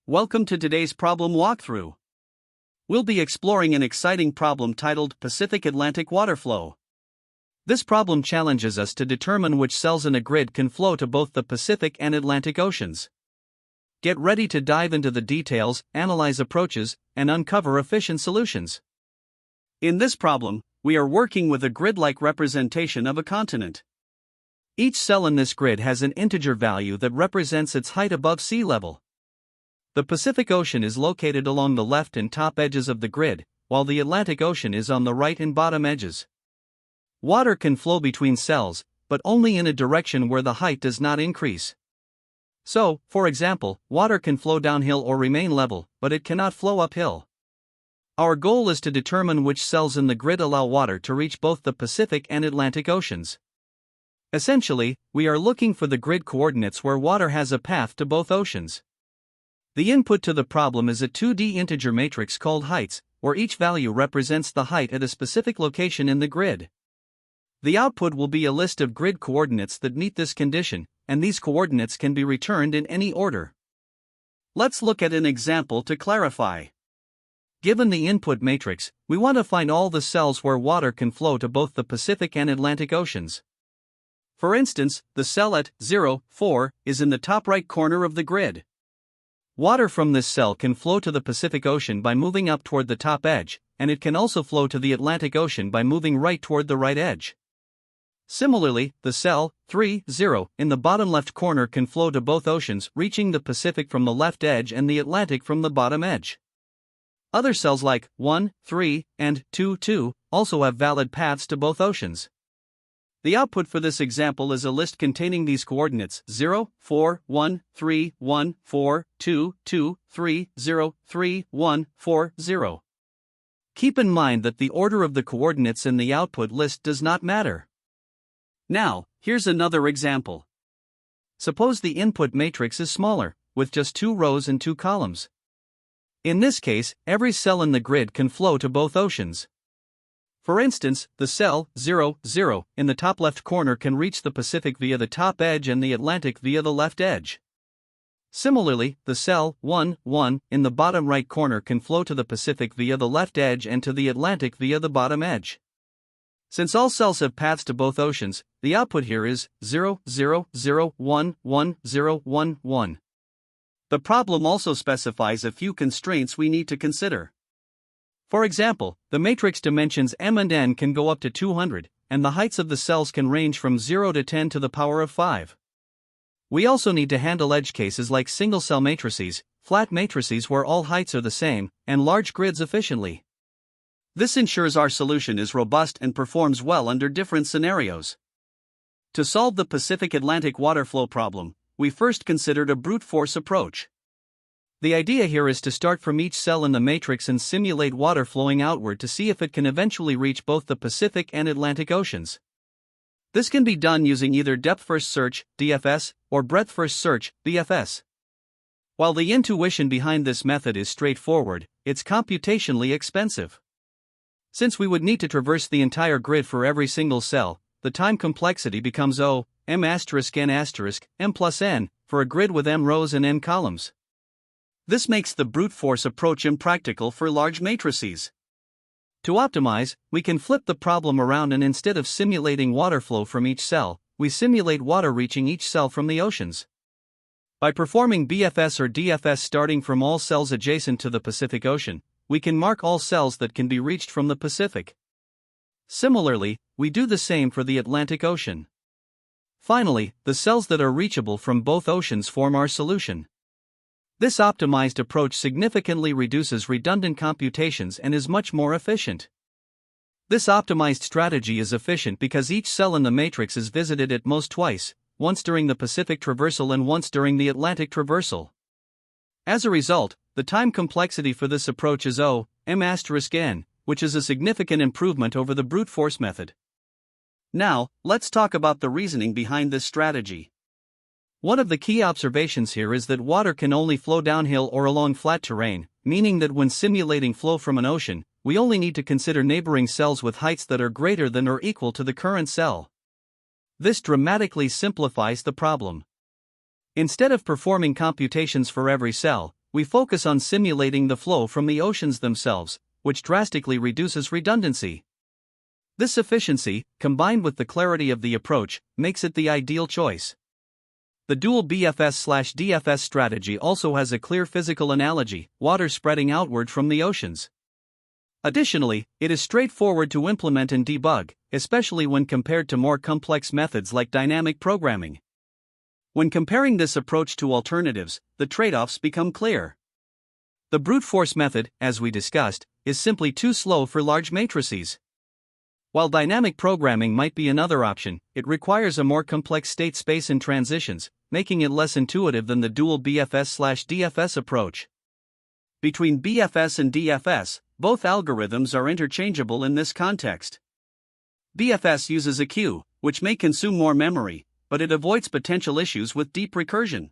Welcome to today's problem walkthrough. We'll be exploring an exciting problem titled Pacific Atlantic Water Flow. This problem challenges us to determine which cells in a grid can flow to both the Pacific and Atlantic Oceans. Get ready to dive into the details, analyze approaches, and uncover efficient solutions. In this problem, we are working with a grid-like representation of a continent. Each cell in this grid has an integer value that represents its height above sea level. The Pacific Ocean is located along the left and top edges of the grid, while the Atlantic Ocean is on the right and bottom edges. Water can flow between cells, but only in a direction where the height does not increase. So, for example, water can flow downhill or remain level, but it cannot flow uphill. Our goal is to determine which cells in the grid allow water to reach both the Pacific and Atlantic Oceans. Essentially, we are looking for the grid coordinates where water has a path to both oceans. The input to the problem is a 2D integer matrix called heights, where each value represents the height at a specific location in the grid. The output will be a list of grid coordinates that meet this condition, and these coordinates can be returned in any order. Let's look at an example to clarify. Given the input matrix, we want to find all the cells where water can flow to both the Pacific and Atlantic Oceans. For instance, the cell at 0, 4 is in the top right corner of the grid. Water from this cell can flow to the Pacific Ocean by moving up toward the top edge, and it can also flow to the Atlantic Ocean by moving right toward the right edge. Similarly, the cell 3, 0 in the bottom left corner can flow to both oceans, reaching the Pacific from the left edge and the Atlantic from the bottom edge. Other cells like 1, 3, and 2, 2 also have valid paths to both oceans. The output for this example is a list containing these coordinates 0, 4, 1, 3, 1, 4, 2, 2, 3, 0, 3, 1, 4, 0. Keep in mind that the order of the coordinates in the output list does not matter. Now, here's another example. Suppose the input matrix is smaller, with just 2 rows and 2 columns. In this case, every cell in the grid can flow to both oceans. For instance, the cell 0, 0 in the top left corner can reach the Pacific via the top edge and the Atlantic via the left edge. Similarly, the cell 1, 1 in the bottom right corner can flow to the Pacific via the left edge and to the Atlantic via the bottom edge. Since all cells have paths to both oceans, the output here is 0, 0, 0, 1, 1, 0, 1, 1. The problem also specifies a few constraints we need to consider. For example, the matrix dimensions m and n can go up to 200, and the heights of the cells can range from 0 to 10 to the power of 5. We also need to handle edge cases like single-cell matrices, flat matrices where all heights are the same, and large grids efficiently. This ensures our solution is robust and performs well under different scenarios. To solve the Pacific Atlantic water flow problem, we first considered a brute force approach. The idea here is to start from each cell in the matrix and simulate water flowing outward to see if it can eventually reach both the Pacific and Atlantic Oceans. This can be done using either depth-first search, DFS, or breadth-first search, BFS. While the intuition behind this method is straightforward, it's computationally expensive. Since we would need to traverse the entire grid for every single cell, the time complexity becomes O, m*n*, m plus n, for a grid with m rows and n columns. This makes the brute force approach impractical for large matrices. To optimize, we can flip the problem around and instead of simulating water flow from each cell, we simulate water reaching each cell from the oceans. By performing BFS or DFS starting from all cells adjacent to the Pacific Ocean, we can mark all cells that can be reached from the Pacific. Similarly, we do the same for the Atlantic Ocean. Finally, the cells that are reachable from both oceans form our solution. This optimized approach significantly reduces redundant computations and is much more efficient. This optimized strategy is efficient because each cell in the matrix is visited at most twice, once during the Pacific traversal and once during the Atlantic traversal. As a result, the time complexity for this approach is O, m*n*, which is a significant improvement over the brute force method. Now, let's talk about the reasoning behind this strategy. One of the key observations here is that water can only flow downhill or along flat terrain, meaning that when simulating flow from an ocean, we only need to consider neighboring cells with heights that are greater than or equal to the current cell. This dramatically simplifies the problem. Instead of performing computations for every cell, we focus on simulating the flow from the oceans themselves, which drastically reduces redundancy. This efficiency, combined with the clarity of the approach, makes it the ideal choice. The dual BFS/DFS strategy also has a clear physical analogy: water spreading outward from the oceans. Additionally, it is straightforward to implement and debug, especially when compared to more complex methods like dynamic programming. When comparing this approach to alternatives, the trade-offs become clear. The brute force method, as we discussed, is simply too slow for large matrices. While dynamic programming might be another option, it requires a more complex state space and transitions, making it less intuitive than the dual BFS/DFS approach. Between BFS and DFS, both algorithms are interchangeable in this context. BFS uses a queue, which may consume more memory, but it avoids potential issues with deep recursion.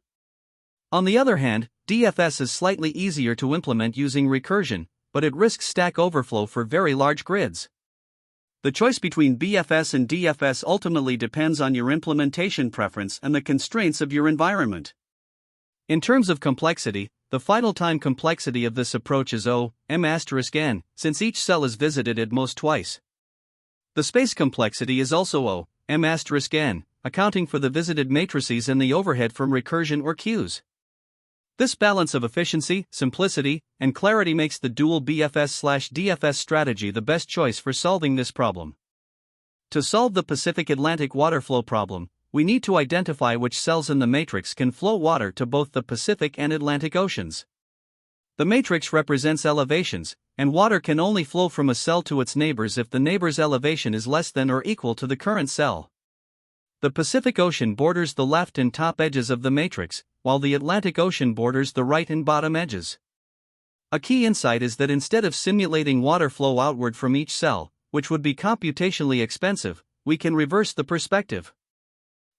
On the other hand, DFS is slightly easier to implement using recursion, but it risks stack overflow for very large grids. The choice between BFS and DFS ultimately depends on your implementation preference and the constraints of your environment. In terms of complexity, the final time complexity of this approach is O(m*n), since each cell is visited at most twice. The space complexity is also O(m*n), accounting for the visited matrices and the overhead from recursion or queues. This balance of efficiency, simplicity, and clarity makes the dual BFS/DFS strategy the best choice for solving this problem. To solve the Pacific Atlantic water flow problem, we need to identify which cells in the matrix can flow water to both the Pacific and Atlantic Oceans. The matrix represents elevations, and water can only flow from a cell to its neighbors if the neighbor's elevation is less than or equal to the current cell. The Pacific Ocean borders the left and top edges of the matrix, while the Atlantic Ocean borders the right and bottom edges. A key insight is that instead of simulating water flow outward from each cell, which would be computationally expensive, we can reverse the perspective.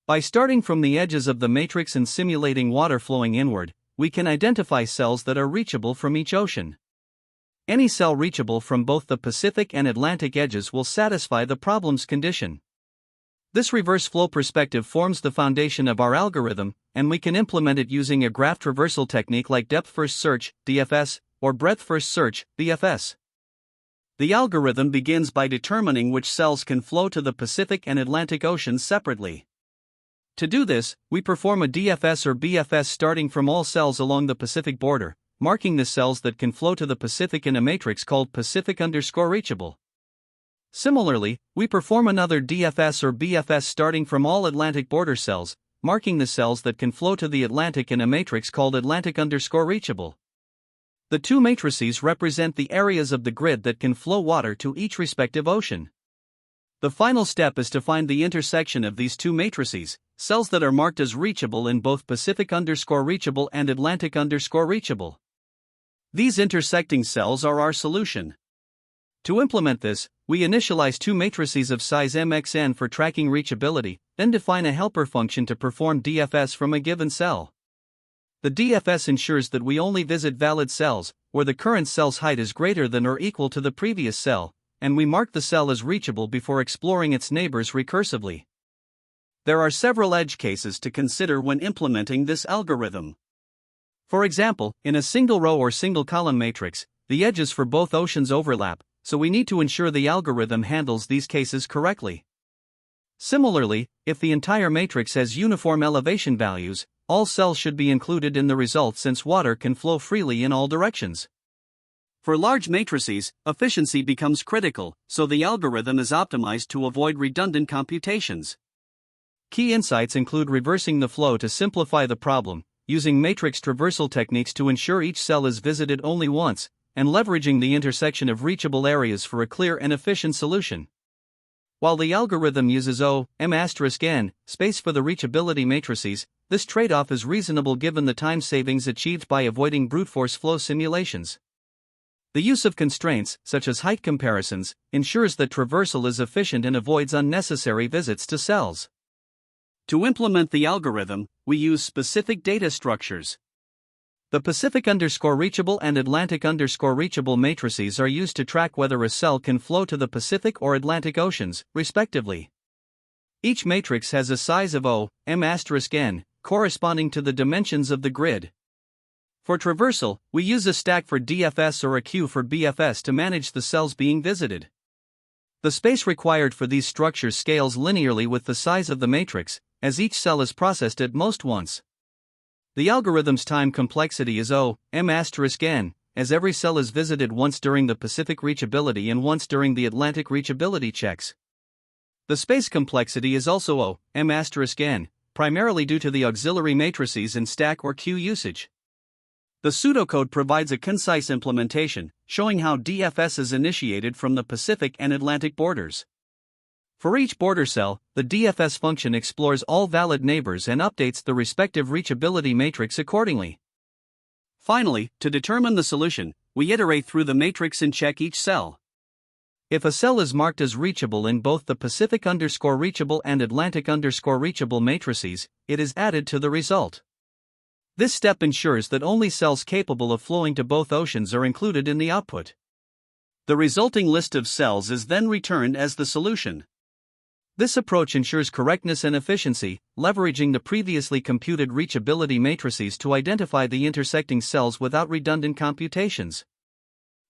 By starting from the edges of the matrix and simulating water flowing inward, we can identify cells that are reachable from each ocean. Any cell reachable from both the Pacific and Atlantic edges will satisfy the problem's condition. This reverse flow perspective forms the foundation of our algorithm, and we can implement it using a graph traversal technique like depth-first search, DFS, or breadth-first search, BFS. The algorithm begins by determining which cells can flow to the Pacific and Atlantic Oceans separately. To do this, we perform a DFS or BFS starting from all cells along the Pacific border, marking the cells that can flow to the Pacific in a matrix called Pacific_reachable. Similarly, we perform another DFS or BFS starting from all Atlantic border cells, marking the cells that can flow to the Atlantic in a matrix called Atlantic_reachable. The two matrices represent the areas of the grid that can flow water to each respective ocean. The final step is to find the intersection of these two matrices, cells that are marked as reachable in both Pacific_reachable and Atlantic_reachable. These intersecting cells are our solution. To implement this, we initialize two matrices of size mxn for tracking reachability, then define a helper function to perform DFS from a given cell. The DFS ensures that we only visit valid cells, where the current cell's height is greater than or equal to the previous cell, and we mark the cell as reachable before exploring its neighbors recursively. There are several edge cases to consider when implementing this algorithm. For example, in a single row or single column matrix, the edges for both oceans overlap, so we need to ensure the algorithm handles these cases correctly. Similarly, if the entire matrix has uniform elevation values, all cells should be included in the result since water can flow freely in all directions. For large matrices, efficiency becomes critical, so the algorithm is optimized to avoid redundant computations. Key insights include reversing the flow to simplify the problem, using matrix traversal techniques to ensure each cell is visited only once, and leveraging the intersection of reachable areas for a clear and efficient solution. While the algorithm uses O(m*n) space for the reachability matrices, this trade-off is reasonable given the time savings achieved by avoiding brute force flow simulations. The use of constraints, such as height comparisons, ensures that traversal is efficient and avoids unnecessary visits to cells. To implement the algorithm, we use specific data structures. The Pacific_reachable and Atlantic_reachable matrices are used to track whether a cell can flow to the Pacific or Atlantic Oceans, respectively. Each matrix has a size of O(m*n), corresponding to the dimensions of the grid. For traversal, we use a stack for DFS or a queue for BFS to manage the cells being visited. The space required for these structures scales linearly with the size of the matrix, as each cell is processed at most once. The algorithm's time complexity is O(m*n), as every cell is visited once during the Pacific reachability and once during the Atlantic reachability checks. The space complexity is also O(m*n), primarily due to the auxiliary matrices and stack or queue usage. The pseudocode provides a concise implementation, showing how DFS is initiated from the Pacific and Atlantic borders. For each border cell, the DFS function explores all valid neighbors and updates the respective reachability matrix accordingly. Finally, to determine the solution, we iterate through the matrix and check each cell. If a cell is marked as reachable in both the Pacific_reachable and Atlantic_reachable matrices, it is added to the result. This step ensures that only cells capable of flowing to both oceans are included in the output. The resulting list of cells is then returned as the solution. This approach ensures correctness and efficiency, leveraging the previously computed reachability matrices to identify the intersecting cells without redundant computations.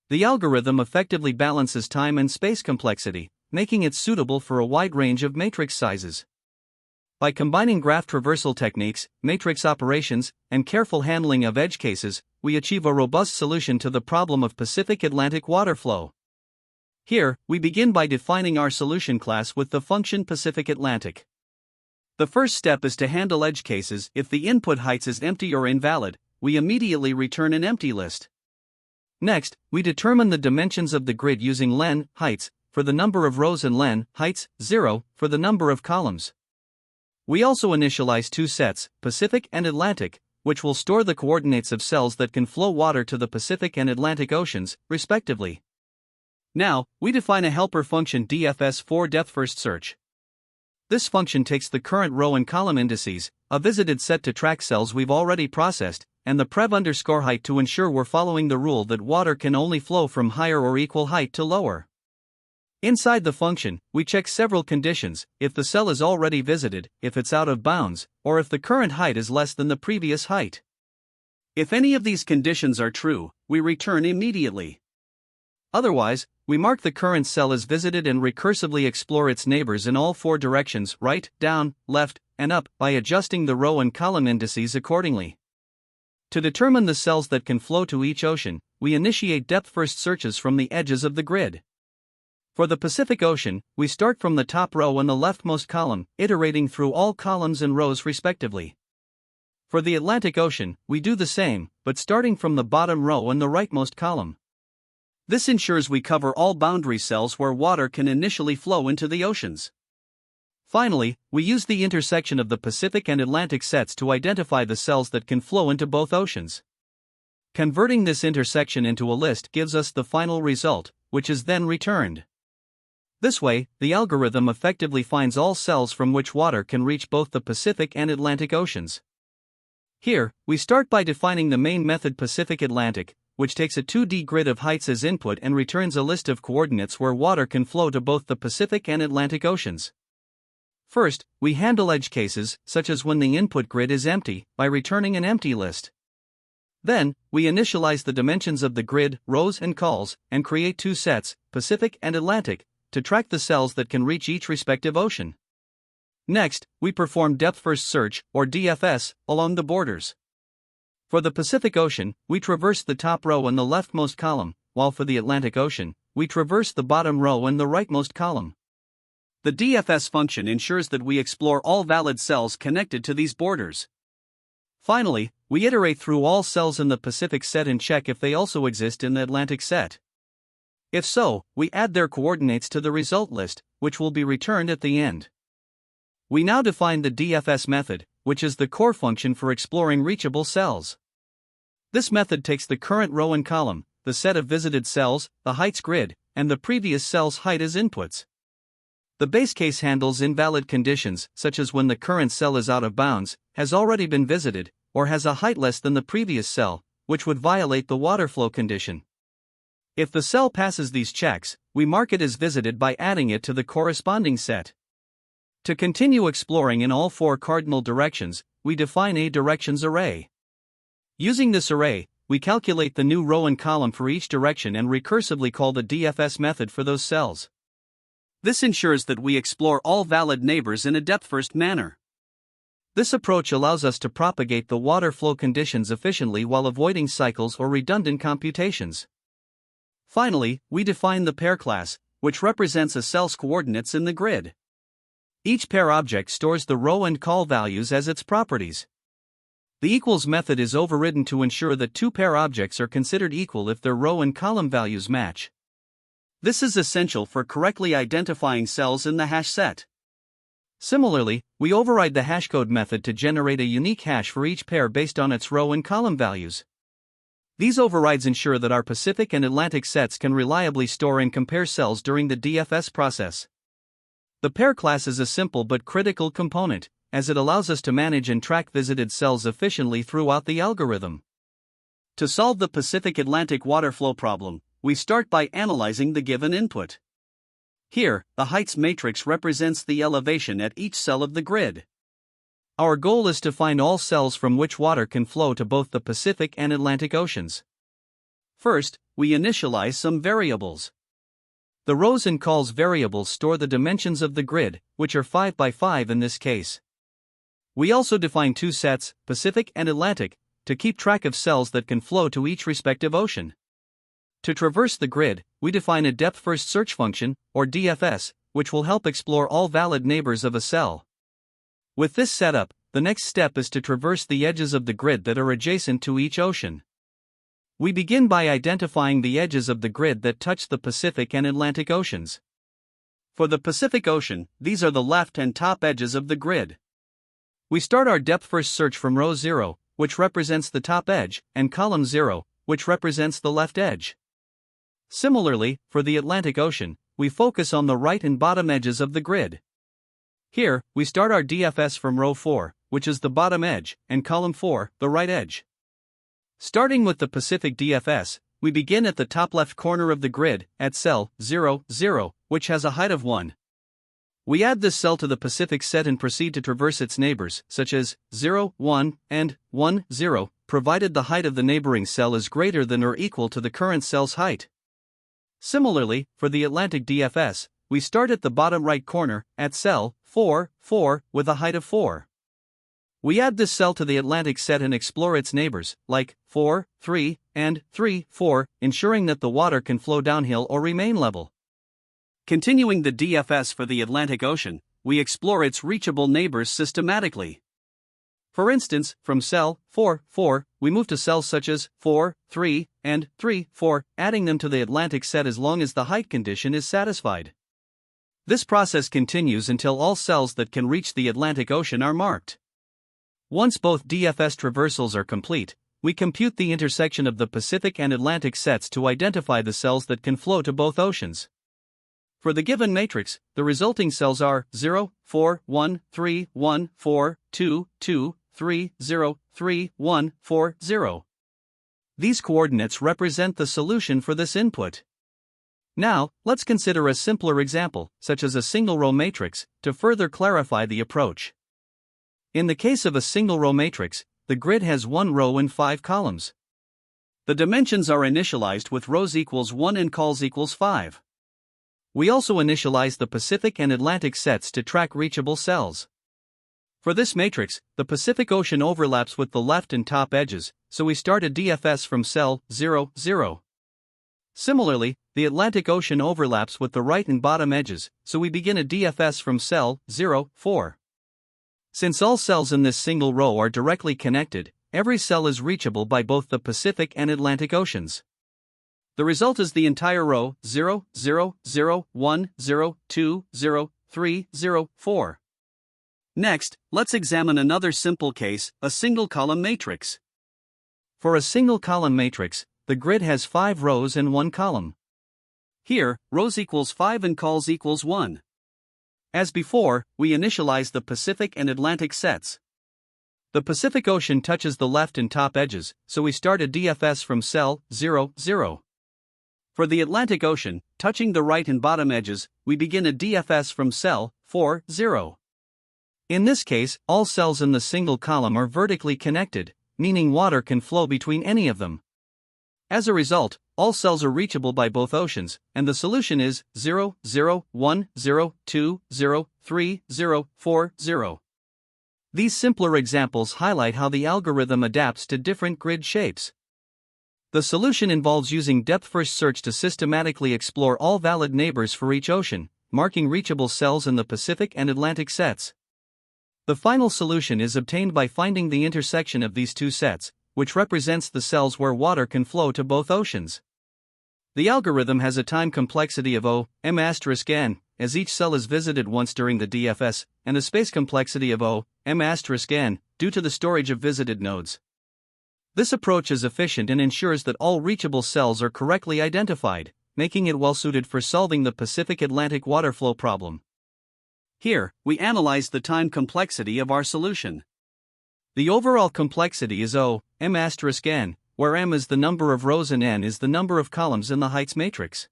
The algorithm effectively balances time and space complexity, making it suitable for a wide range of matrix sizes. By combining graph traversal techniques, matrix operations, and careful handling of edge cases, we achieve a robust solution to the problem of Pacific-Atlantic water flow. Here, we begin by defining our solution class with the function Pacific-Atlantic. The first step is to handle edge cases. If the input height is empty or invalid, we immediately return an empty list. Next, we determine the dimensions of the grid using len heights for the number of rows and len heights 0 for the number of columns. We also initialize two sets, Pacific and Atlantic, which will store the coordinates of cells that can flow water to the Pacific and Atlantic Oceans, respectively. Now, we define a helper function DFS for depth-first search. This function takes the current row and column indices, a visited set to track cells we've already processed, and the prev_height to ensure we're following the rule that water can only flow from higher or equal height to lower. Inside the function, we check several conditions: if the cell is already visited, if it's out of bounds, or if the current height is less than the previous height. If any of these conditions are true, we return immediately. Otherwise, we mark the current cell as visited and recursively explore its neighbors in all four directions, right, down, left, and up, by adjusting the row and column indices accordingly. To determine the cells that can flow to each ocean, we initiate depth-first searches from the edges of the grid. For the Pacific Ocean, we start from the top row and the leftmost column, iterating through all columns and rows respectively. For the Atlantic Ocean, we do the same, but starting from the bottom row and the rightmost column. This ensures we cover all boundary cells where water can initially flow into the oceans. Finally, we use the intersection of the Pacific and Atlantic sets to identify the cells that can flow into both oceans. Converting this intersection into a list gives us the final result, which is then returned. This way, the algorithm effectively finds all cells from which water can reach both the Pacific and Atlantic Oceans. Here, we start by defining the main method Pacific-Atlantic, which takes a 2D grid of heights as input and returns a list of coordinates where water can flow to both the Pacific and Atlantic Oceans. First, we handle edge cases, such as when the input grid is empty, by returning an empty list. Then, we initialize the dimensions of the grid, rows and cols, and create two sets, Pacific and Atlantic, to track the cells that can reach each respective ocean. Next, we perform depth-first search, or DFS, along the borders. For the Pacific Ocean, we traverse the top row and the leftmost column, while for the Atlantic Ocean, we traverse the bottom row and the rightmost column. The DFS function ensures that we explore all valid cells connected to these borders. Finally, we iterate through all cells in the Pacific set and check if they also exist in the Atlantic set. If so, we add their coordinates to the result list, which will be returned at the end. We now define the DFS method, which is the core function for exploring reachable cells. This method takes the current row and column, the set of visited cells, the heights grid, and the previous cell's height as inputs. The base case handles invalid conditions, such as when the current cell is out of bounds, has already been visited, or has a height less than the previous cell, which would violate the water flow condition. If the cell passes these checks, we mark it as visited by adding it to the corresponding set. To continue exploring in all four cardinal directions, we define a directions array. Using this array, we calculate the new row and column for each direction and recursively call the DFS method for those cells. This ensures that we explore all valid neighbors in a depth-first manner. This approach allows us to propagate the water flow conditions efficiently while avoiding cycles or redundant computations. Finally, we define the pair class, which represents a cell's coordinates in the grid. Each pair object stores the row and col values as its properties. The equals method is overridden to ensure that two pair objects are considered equal if their row and column values match. This is essential for correctly identifying cells in the hash set. Similarly, we override the hashcode method to generate a unique hash for each pair based on its row and column values. These overrides ensure that our Pacific and Atlantic sets can reliably store and compare cells during the DFS process. The pair class is a simple but critical component, as it allows us to manage and track visited cells efficiently throughout the algorithm. To solve the Pacific-Atlantic water flow problem, we start by analyzing the given input. Here, the heights matrix represents the elevation at each cell of the grid. Our goal is to find all cells from which water can flow to both the Pacific and Atlantic Oceans. First, we initialize some variables. The rows and cols variables store the dimensions of the grid, which are 5 by 5 in this case. We also define two sets, Pacific and Atlantic, to keep track of cells that can flow to each respective ocean. To traverse the grid, we define a depth-first search function, or DFS, which will help explore all valid neighbors of a cell. With this setup, the next step is to traverse the edges of the grid that are adjacent to each ocean. We begin by identifying the edges of the grid that touch the Pacific and Atlantic Oceans. For the Pacific Ocean, these are the left and top edges of the grid. We start our depth-first search from row 0, which represents the top edge, and column 0, which represents the left edge. Similarly, for the Atlantic Ocean, we focus on the right and bottom edges of the grid. Here, we start our DFS from row 4, which is the bottom edge, and column 4, the right edge. Starting with the Pacific DFS, we begin at the top left corner of the grid, at cell 0, 0, which has a height of 1. We add this cell to the Pacific set and proceed to traverse its neighbors, such as 0, 1, and 1, 0, provided the height of the neighboring cell is greater than or equal to the current cell's height. Similarly, for the Atlantic DFS, we start at the bottom right corner, at cell 4, 4, with a height of 4. We add this cell to the Atlantic set and explore its neighbors, like 4, 3, and 3, 4, ensuring that the water can flow downhill or remain level. Continuing the DFS for the Atlantic Ocean, we explore its reachable neighbors systematically. For instance, from cell 4, 4, we move to cells such as 4, 3, and 3, 4, adding them to the Atlantic set as long as the height condition is satisfied. This process continues until all cells that can reach the Atlantic Ocean are marked. Once both DFS traversals are complete, we compute the intersection of the Pacific and Atlantic sets to identify the cells that can flow to both oceans. For the given matrix, the resulting cells are 0, 4, 1, 3, 1, 4, 2, 2, 3, 0, 3, 1, 4, 0. These coordinates represent the solution for this input. Now, let's consider a simpler example, such as a single-row matrix, to further clarify the approach. In the case of a single-row matrix, the grid has one row and 5 columns. The dimensions are initialized with rows equals 1 and cols equals 5. We also initialize the Pacific and Atlantic sets to track reachable cells. For this matrix, the Pacific Ocean overlaps with the left and top edges, so we start a DFS from cell 0, 0. Similarly, the Atlantic Ocean overlaps with the right and bottom edges, so we begin a DFS from cell 0, 4. Since all cells in this single row are directly connected, every cell is reachable by both the Pacific and Atlantic Oceans. The result is the entire row 0, 0, 0, 1, 0, 2, 0, 3, 0, 4. Next, let's examine another simple case, a single-column matrix. For a single-column matrix, the grid has 5 rows and 1 column. Here, rows equals 5 and cols equals 1. As before, we initialize the Pacific and Atlantic sets. The Pacific Ocean touches the left and top edges, so we start a DFS from cell 0, 0. For the Atlantic Ocean, touching the right and bottom edges, we begin a DFS from cell 4, 0. In this case, all cells in the single column are vertically connected, meaning water can flow between any of them. As a result, all cells are reachable by both oceans, and the solution is 0, 0, 1, 0, 2, 0, 3, 0, 4, 0. These simpler examples highlight how the algorithm adapts to different grid shapes. The solution involves using depth-first search to systematically explore all valid neighbors for each ocean, marking reachable cells in the Pacific and Atlantic sets. The final solution is obtained by finding the intersection of these two sets, which represents the cells where water can flow to both oceans. The algorithm has a time complexity of O(m*n), as each cell is visited once during the DFS, and a space complexity of O(m*n), due to the storage of visited nodes. This approach is efficient and ensures that all reachable cells are correctly identified, making it well-suited for solving the Pacific-Atlantic water flow problem. Here, we analyze the time complexity of our solution. The overall complexity is O(m*n), where m is the number of rows and n is the number of columns in the heights matrix.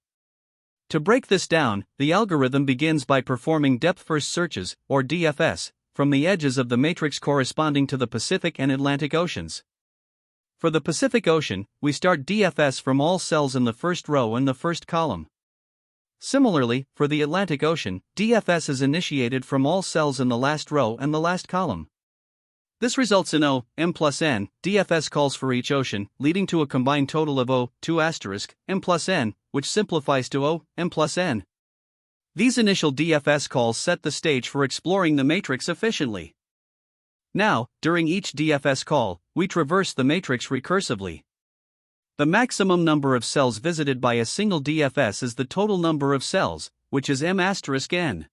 To break this down, the algorithm begins by performing depth-first searches, or DFS, from the edges of the matrix corresponding to the Pacific and Atlantic Oceans. For the Pacific Ocean, we start DFS from all cells in the first row and the first column. Similarly, for the Atlantic Ocean, DFS is initiated from all cells in the last row and the last column. This results in O(m+n) DFS calls for each ocean, leading to a combined total of O(2*m+n), which simplifies to O(m+n). These initial DFS calls set the stage for exploring the matrix efficiently. Now, during each DFS call, we traverse the matrix recursively. The maximum number of cells visited by a single DFS is the total number of cells, which is m*n.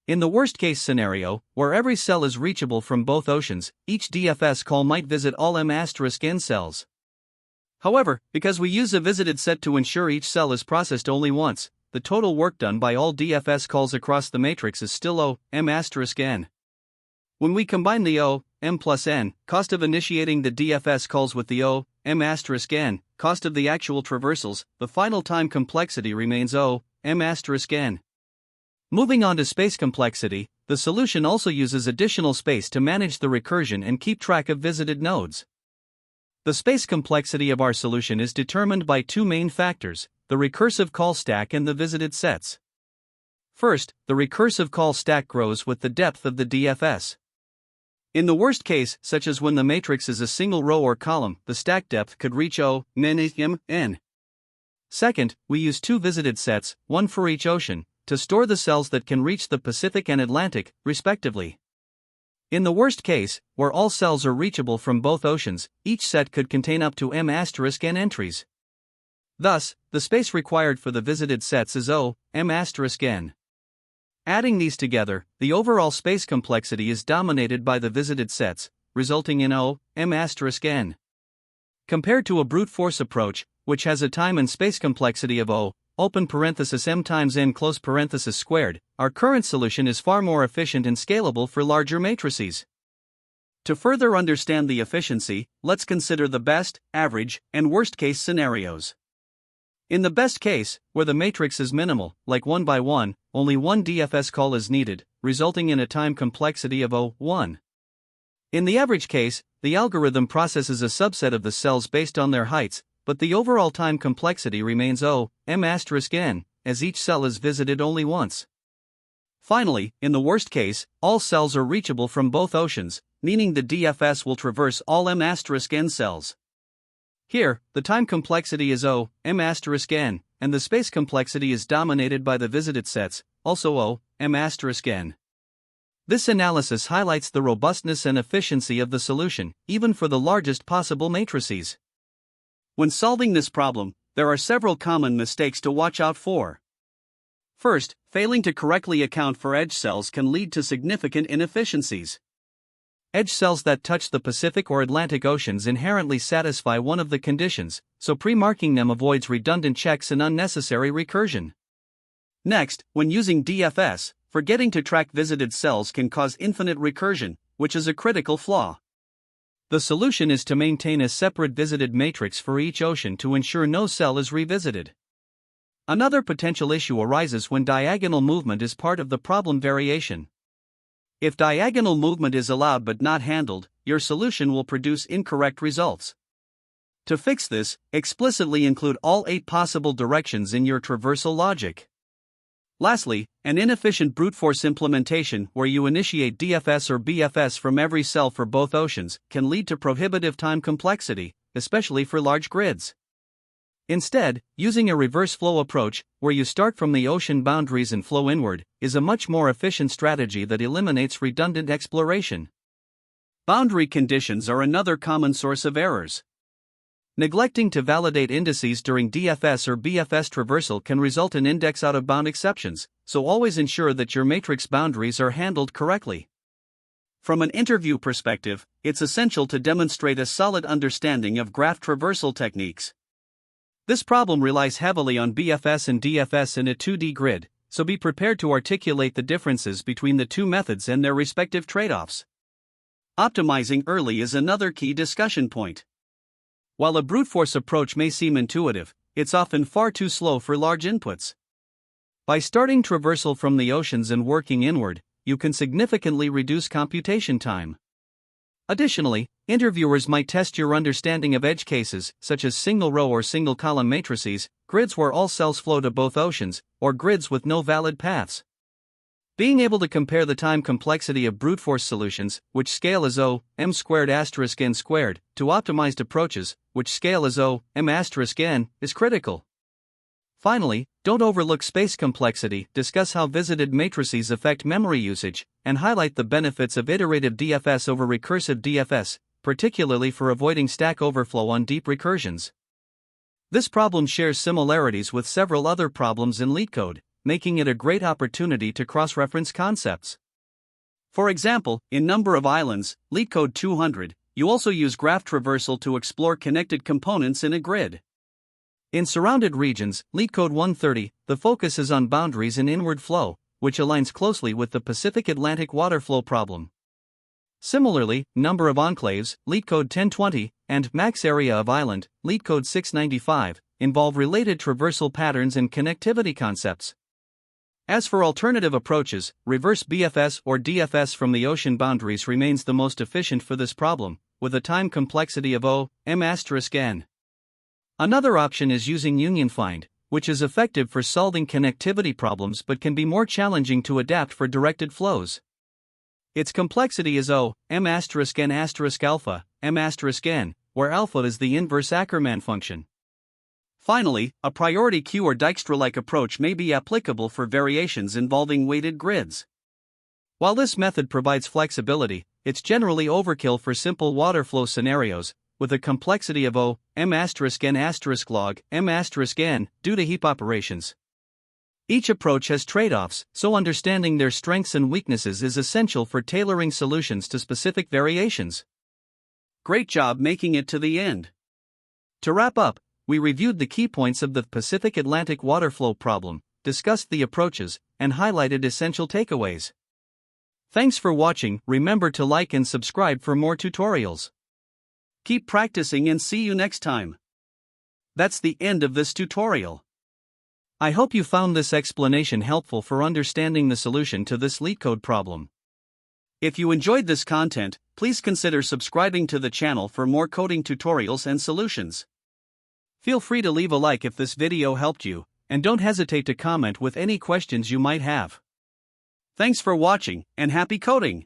In the worst-case scenario, where every cell is reachable from both oceans, each DFS call might visit all m*n cells. However, because we use a visited set to ensure each cell is processed only once, the total work done by all DFS calls across the matrix is still O(m*n). When we combine the O(m+n) cost of initiating the DFS calls with the O(m*n) cost of the actual traversals, the final time complexity remains O(m*n). Moving on to space complexity, the solution also uses additional space to manage the recursion and keep track of visited nodes. The space complexity of our solution is determined by two main factors, the recursive call stack and the visited sets. First, the recursive call stack grows with the depth of the DFS. In the worst case, such as when the matrix is a single row or column, the stack depth could reach O(m*n). Second, we use two visited sets, one for each ocean, to store the cells that can reach the Pacific and Atlantic, respectively. In the worst case, where all cells are reachable from both oceans, each set could contain up to m*n entries. Thus, the space required for the visited sets is O(m*n). Adding these together, the overall space complexity is dominated by the visited sets, resulting in O(m*n). Compared to a brute force approach, which has a time and space complexity of (m times n squared, our current solution is far more efficient and scalable for larger matrices. To further understand the efficiency, let's consider the best, average, and worst-case scenarios. In the best case, where the matrix is minimal, like 1 by 1, only one DFS call is needed, resulting in a time complexity of O(1). In the average case, the algorithm processes a subset of the cells based on their heights, but the overall time complexity remains O(m*n), as each cell is visited only once. Finally, in the worst case, all cells are reachable from both oceans, meaning the DFS will traverse all m*n cells. Here, the time complexity is O(m*n), and the space complexity is dominated by the visited sets, also O(m*n). This analysis highlights the robustness and efficiency of the solution, even for the largest possible matrices. When solving this problem, there are several common mistakes to watch out for. First, failing to correctly account for edge cells can lead to significant inefficiencies. Edge cells that touch the Pacific or Atlantic Oceans inherently satisfy one of the conditions, so pre-marking them avoids redundant checks and unnecessary recursion. Next, when using DFS, forgetting to track visited cells can cause infinite recursion, which is a critical flaw. The solution is to maintain a separate visited matrix for each ocean to ensure no cell is revisited. Another potential issue arises when diagonal movement is part of the problem variation. If diagonal movement is allowed but not handled, your solution will produce incorrect results. To fix this, explicitly include all 8 possible directions in your traversal logic. Lastly, an inefficient brute force implementation where you initiate DFS or BFS from every cell for both oceans can lead to prohibitive time complexity, especially for large grids. Instead, using a reverse flow approach, where you start from the ocean boundaries and flow inward, is a much more efficient strategy that eliminates redundant exploration. Boundary conditions are another common source of errors. Neglecting to validate indices during DFS or BFS traversal can result in index out-of-bound exceptions, so always ensure that your matrix boundaries are handled correctly. From an interview perspective, it's essential to demonstrate a solid understanding of graph traversal techniques. This problem relies heavily on BFS and DFS in a 2D grid, so be prepared to articulate the differences between the two methods and their respective trade-offs. Optimizing early is another key discussion point. While a brute force approach may seem intuitive, it's often far too slow for large inputs. By starting traversal from the oceans and working inward, you can significantly reduce computation time. Additionally, interviewers might test your understanding of edge cases, such as single-row or single-column matrices, grids where all cells flow to both oceans, or grids with no valid paths. Being able to compare the time complexity of brute force solutions, which scale as O, m squared asterisk n squared, to optimized approaches, which scale as O, m asterisk n, is critical. Finally, don't overlook space complexity, discuss how visited matrices affect memory usage, and highlight the benefits of iterative DFS over recursive DFS, particularly for avoiding stack overflow on deep recursions. This problem shares similarities with several other problems in LeetCode, making it a great opportunity to cross-reference concepts. For example, in Number of Islands, LeetCode 200, you also use graph traversal to explore connected components in a grid. In Surrounded Regions, LeetCode 130, the focus is on boundaries and inward flow, which aligns closely with the Pacific Atlantic water flow problem. Similarly, Number of Enclaves, LeetCode 1020, and Max Area of Island, LeetCode 695, involve related traversal patterns and connectivity concepts. As for alternative approaches, reverse BFS or DFS from the ocean boundaries remains the most efficient for this problem, with a time complexity of O, m asterisk n. Another option is using union find, which is effective for solving connectivity problems but can be more challenging to adapt for directed flows. Its complexity is O, m asterisk n asterisk alpha, m asterisk n, where alpha is the inverse Ackermann function. Finally, a priority queue or Dijkstra-like approach may be applicable for variations involving weighted grids. While this method provides flexibility, it's generally overkill for simple water flow scenarios, with a complexity of O, m asterisk n asterisk log, m asterisk n, due to heap operations. Each approach has trade-offs, so understanding their strengths and weaknesses is essential for tailoring solutions to specific variations. Great job making it to the end. To wrap up, we reviewed the key points of the Pacific Atlantic water flow problem, discussed the approaches, and highlighted essential takeaways. Thanks for watching. Remember to like and subscribe for more tutorials. Keep practicing and see you next time. That's the end of this tutorial. I hope you found this explanation helpful for understanding the solution to this LeetCode problem. If you enjoyed this content, please consider subscribing to the channel for more coding tutorials and solutions. Feel free to leave a like if this video helped you, and don't hesitate to comment with any questions you might have. Thanks for watching, and happy coding!